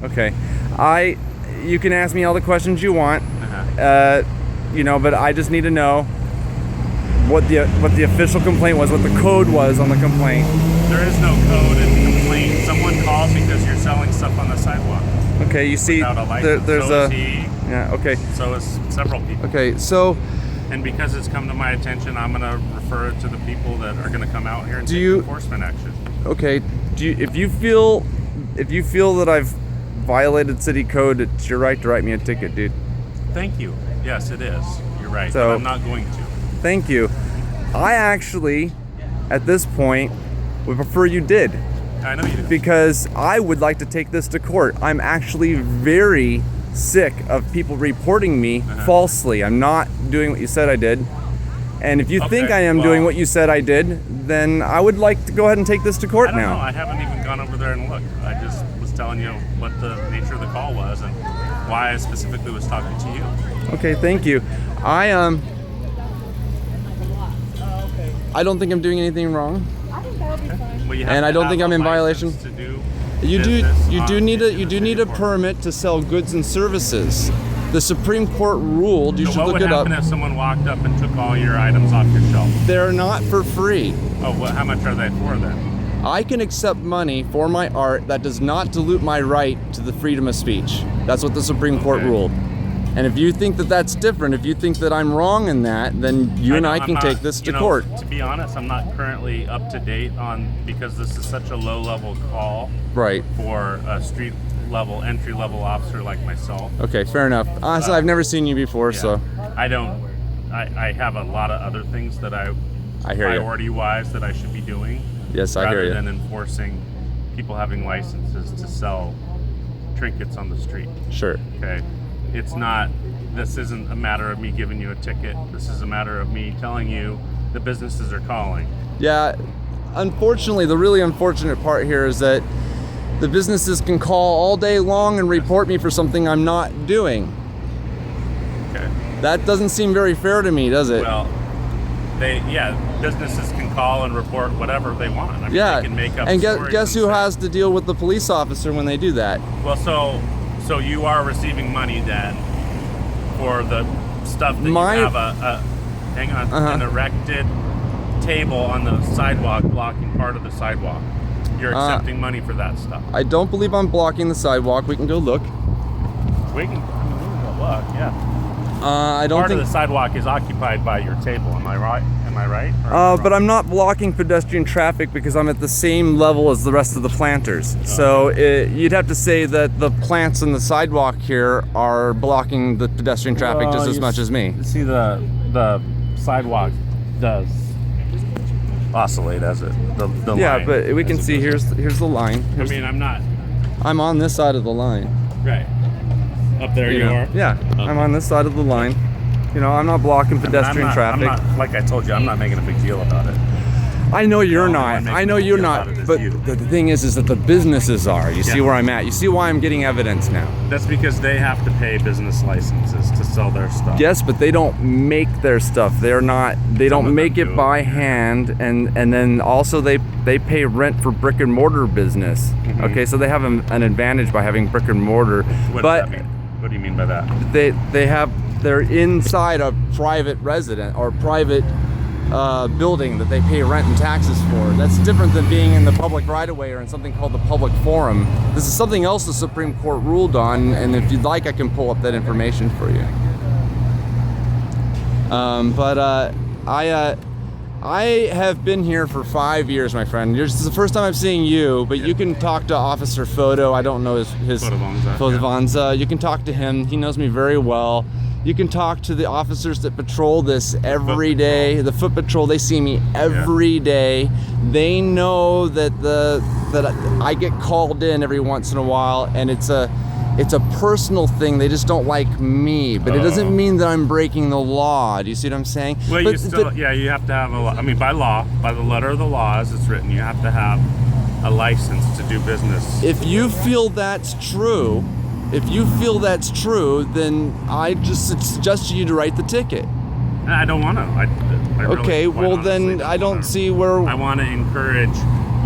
Okay. You can ask me all the questions you want. But I just need to know what the official complaint was, what the code was on the complaint. There is no code in the complaint. Someone called because you're selling stuff on the sidewalk. Okay, you see, without a license. there's so a. Is he, Yeah. Okay. So is several people. Okay. So. And because it's come to my attention, I'm gonna refer it to the people that are gonna come out here and take enforcement action. Okay. If you feel that I've violated city code, it's your right to write me a ticket, dude. Thank you. Yes, it is. You're right. So, but I'm not going to. Thank you. I actually, at this point, would prefer you did. I know you do. Because I would like to take this to court. I'm actually very sick of people reporting me falsely. I'm not doing what you said I did. And if you think I am doing what you said I did, then I would like to go ahead and take this to court now. I haven't even gone over there and looked. I just was telling you what the nature of the call was and why I specifically was talking to you. Okay, thank you. I don't think I'm doing anything wrong. I think that would be fine. Well, And I don't think I'm in violation. You do need a permit to sell goods and services. The Supreme Court ruled, you should look it up. What would happen if someone walked up and took all your items off your shelf? They're not for free. Oh, well, how much are they for then? I can accept money for my art that does not dilute my right to the freedom of speech. That's what the Supreme Court ruled. And if you think that that's different, if you think that I'm wrong in that, then you and I can take this to court. To be honest, I'm not currently up to date on, because this is such a low-level call for a street-level, entry-level officer like myself. Okay, fair enough. Honestly, I've never seen you before, so. I have a lot of other things that I hear you. priority-wise that I should be doing. Yes, I hear you. Rather than enforcing people having licenses to sell trinkets on the street. Sure. Okay. This isn't a matter of me giving you a ticket. This is a matter of me telling you the businesses are calling. Yeah, unfortunately, the really unfortunate part here is that the businesses can call all day long and report me for something I'm not doing. Okay. That doesn't seem very fair to me, does it? Well, businesses can call and report whatever they want. I mean, they can make up and stories guess who has to deal with the police officer when they do that? Well, so you are receiving money then for the stuff that you have an erected table on the sidewalk blocking part of the sidewalk. You're accepting money for that stuff. I don't believe I'm blocking the sidewalk. We can go look. We can go look, yeah. I don't Part think of the sidewalk is occupied by your table. Am I right? But I'm not blocking pedestrian traffic because I'm at the same level as the rest of the planters. So you'd have to say that the plants on the sidewalk here are blocking the pedestrian traffic just as much as me. See, the sidewalk does oscillate as it the line. But we can see here's the line. I'm on this side of the line. Right. Up there you are? Yeah, okay. I'm on this side of the line. I'm not blocking pedestrian traffic. Like I told you, I'm not making a big deal about it. I know you're not. I know you're not. But the thing is that the businesses are. You see where I'm at. You see why I'm getting evidence now. That's because they have to pay business licenses to sell their stuff. Yes, but they don't make their stuff. They're not. They don't make it by hand, and then also they pay rent for brick and mortar business. Mm-hmm. Okay, so they have an advantage by having brick and mortar. What does that mean? What do you mean by that? They're inside a private resident or private building that they pay rent and taxes for. That's different than being in the public right-of-way or in something called the public forum. This is something else the Supreme Court ruled on, and if you'd like, I can pull up that information for you. I have been here for 5 years, my friend. This is the first time I'm seeing you, but you can talk to Officer Photo. I don't know his Fodavanza. You can talk to him. He knows me very well. You can talk to the officers that patrol this every day. The foot patrol, they see me every day. They know that I get called in every once in a while, and it's a personal thing. They just don't like me, but it doesn't mean that I'm breaking the law. Do you see what I'm saying? Well, you have to have by law, by the letter of the law as it's written, you have to have a license to do business. If you feel that's true, then I just suggest you to write the ticket. I don't want to. Okay, well then I don't see where... I want to encourage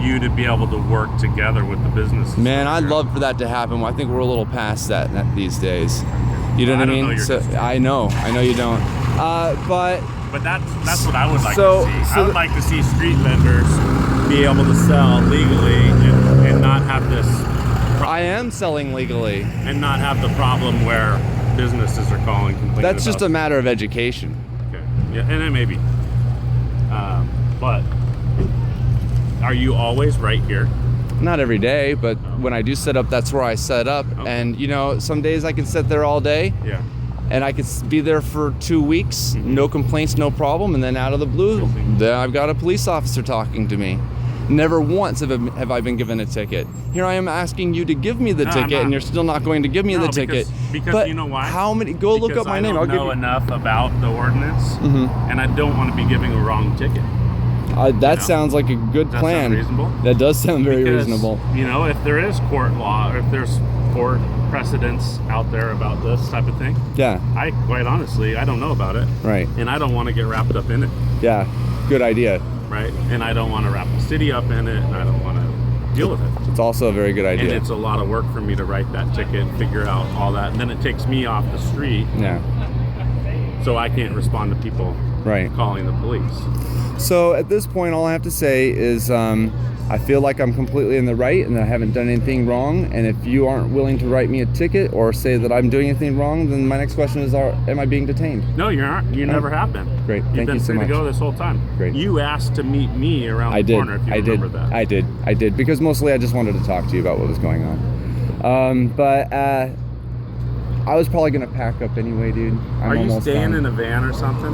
you to be able to work together with the businesses. Man, I'd love for that to happen. I think we're a little past that these days. You know what I mean? I know you don't. But that's what I would like to see. I would like to see street vendors be able to sell legally and not have this. I am selling legally. And not have the problem where businesses are calling complaining. That's just a matter of education. Okay. Yeah, and it may be. But are you always right here? Not every day, but when I do set up, that's where I set up. Okay. And you know, some days I can sit there all day. Yeah. And I could be there for 2 weeks, no complaints, no problem, and then out of the blue, then I've got a police officer talking to me. Never once have I been given a ticket. Here I am asking you to give me the ticket, and you're still not going to give me the ticket. Because but you know why? How many? Go look up my name. I don't know enough about the ordinance, and I don't want to be giving a wrong ticket. That sounds like a good plan. That sound reasonable? That does sound very reasonable. You know, if there is court law, or if there's court precedents out there about this type of thing, I quite honestly, I don't know about it. Right. And I don't want to get wrapped up in it. Yeah, good idea. Right. And I don't want to wrap the city up in it, and I don't want to deal with it. It's also a very good idea. And it's a lot of work for me to write that ticket, figure out all that, and then it takes me off the street. Yeah. So I can't respond to people calling the police. So at this point, all I have to say is I feel like I'm completely in the right and that I haven't done anything wrong. And if you aren't willing to write me a ticket or say that I'm doing anything wrong, then my next question is, am I being detained? No, you aren't. You never have been. Great. Thank you so much. You've been free to go this whole time. Great. You asked to meet me around the corner, if you remember that. I did. Because mostly I just wanted to talk to you about what was going on. But I was probably going to pack up anyway, dude. Are you staying in a van or something?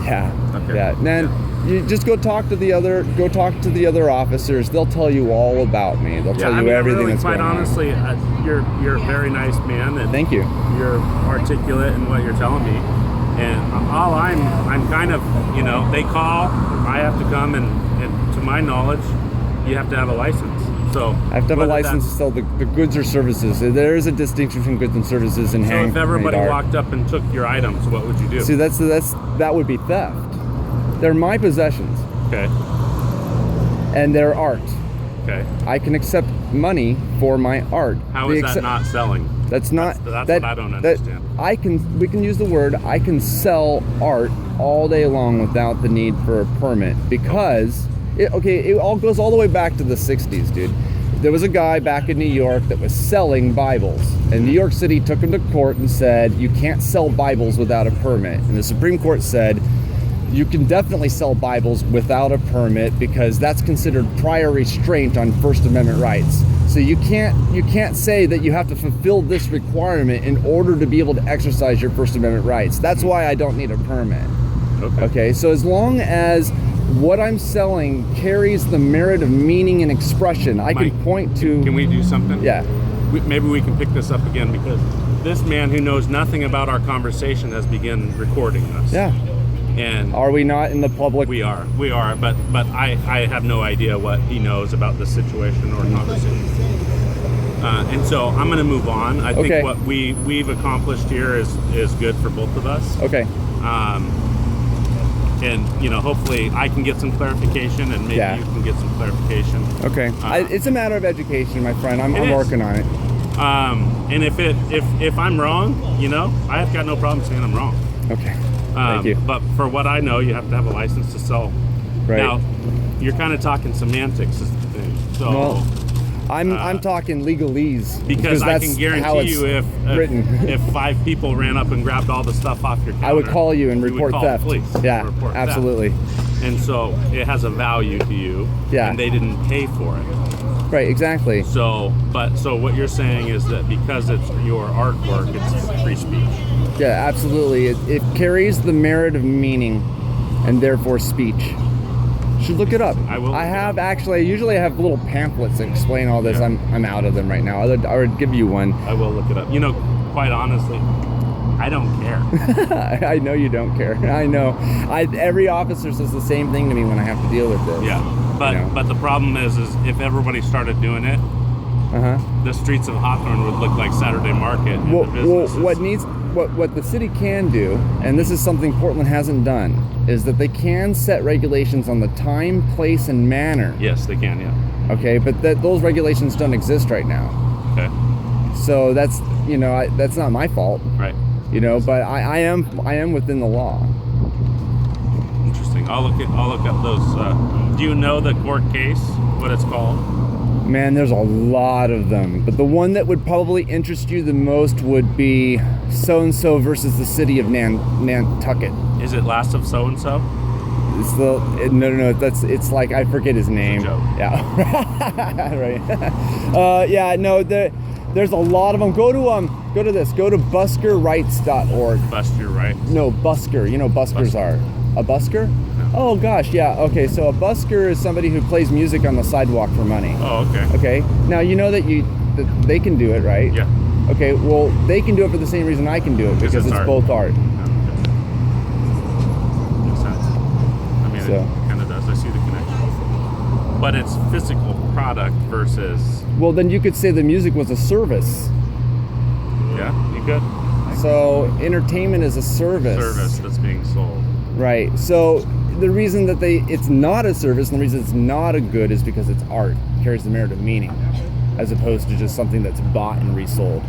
Yeah. Okay. Yeah. Then you just go talk to the other officers. They'll tell you all about me. They'll tell you everything that's going on. Quite honestly, you're a very nice man. And thank you. You're articulate in what you're telling me. And all I'm kind of, you know, they call, I have to come, and to my knowledge, you have to have a license. So I have to have a license to sell the goods or services. There is a distinction between goods and services and So if everybody walked up and took your items, what would you do? See, that would be theft. They're my possessions. Okay. And they're art. Okay. I can accept money for my art. How is that not selling? That's not. That's what I don't understand. We can use the word. I can sell art all day long without the need for a permit because. It all goes all the way back to the 60s, dude. There was a guy back in New York that was selling Bibles, and New York City took him to court and said, you can't sell Bibles without a permit. And the Supreme Court said, you can definitely sell Bibles without a permit because that's considered prior restraint on First Amendment rights. So you can't say that you have to fulfill this requirement in order to be able to exercise your First Amendment rights. That's why I don't need a permit. Okay, so as long as what I'm selling carries the merit of meaning and expression, I can point to... Can we do something? Yeah. Maybe we can pick this up again because this man who knows nothing about our conversation has begun recording us. Yeah. And are we not in the public? We are, but I have no idea what he knows about the situation or conversation. And so I'm going to move on. I think what we've accomplished here is good for both of us. Okay. And, you know, hopefully I can get some clarification and maybe you can get some clarification. Okay. It's a matter of education, my friend. I'm working on it. And if I'm wrong, you know, I've got no problem saying I'm wrong. Okay. Thank you. But for what I know, you have to have a license to sell. Right. Now, you're kind of talking semantics is the thing. So well, I'm talking legalese because I can guarantee you if 5 people ran up and grabbed all the stuff off your counter, I would call you and report theft. Police. Yeah, absolutely. Theft. And so it has a value to you. Yeah. And they didn't pay for it. Right. Exactly. So what you're saying is that because it's your artwork, it's free speech. Yeah, absolutely. It carries the merit of meaning, and therefore speech. You should look it up. I will. I usually have little pamphlets that explain all this. Yeah. I'm out of them right now. I would give you one. I will look it up. You know, quite honestly, I don't care. I know you don't care. I know. Every officer says the same thing to me when I have to deal with this. Yeah, but the problem is if everybody started doing it, the streets of Hawthorne would look like Saturday Market. And the businesses. What the city can do, and this is something Portland hasn't done, is that they can set regulations on the time, place, and manner. Yes, they can. Yeah. Okay, but those regulations don't exist right now. Okay. So that's that's not my fault. Right. But I am within the law. Interesting. I'll look at those. Do you know the court case? What it's called? Man, there's a lot of them, but the one that would probably interest you the most would be so-and-so versus the city of Nantucket. Is it Last of So-and-so? No. It's like, I forget his name. It's a joke. Yeah. Right. Yeah. No. There's a lot of them. Go to this. Go to buskerrights.org. Busker Rights. No, busker. You know buskers are. A busker? No. Oh gosh, yeah. Okay, so a busker is somebody who plays music on the sidewalk for money. Oh, okay. Okay. Now you know that they can do it, right? Yeah. Okay. Well, they can do it for the same reason I can do it, because it's art. both art. Makes sense. I mean, it kind of does. I see the connection. But it's physical product versus. Well, then you could say the music was a service. Yeah, you could. So entertainment is a service. Service that's being sold. Right. So the reason that it's not a service, and the reason it's not a good, is because it's art. It carries the merit of meaning, as opposed to just something that's bought and resold.